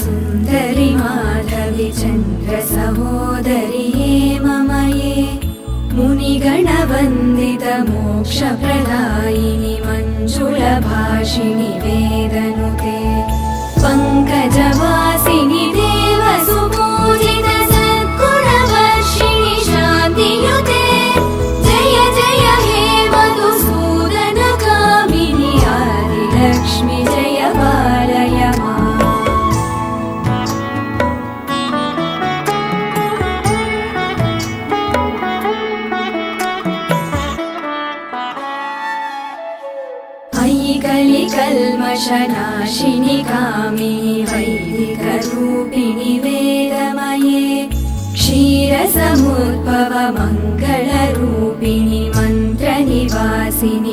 सुन्दरि माधवि चन्द्र सहोदरि हेममये मुनिगणवन्दित मोक्षप्रदायिनि मञ्जुलभाषिणि वेदनुते पङ्कजवासिनि देवसुपूजित सद्गुणवर्षिणि शान्तियुते जय जय हे मधुसूदनकामिनि आदिलक्ष्मि जय पालय माम्। कलिकल्मषनाशिनि कामिनि वैदिकरूपिणि वेदमये क्षीरसमुद्भव मङ्गलरूपिणि मन्त्रनिवासिनि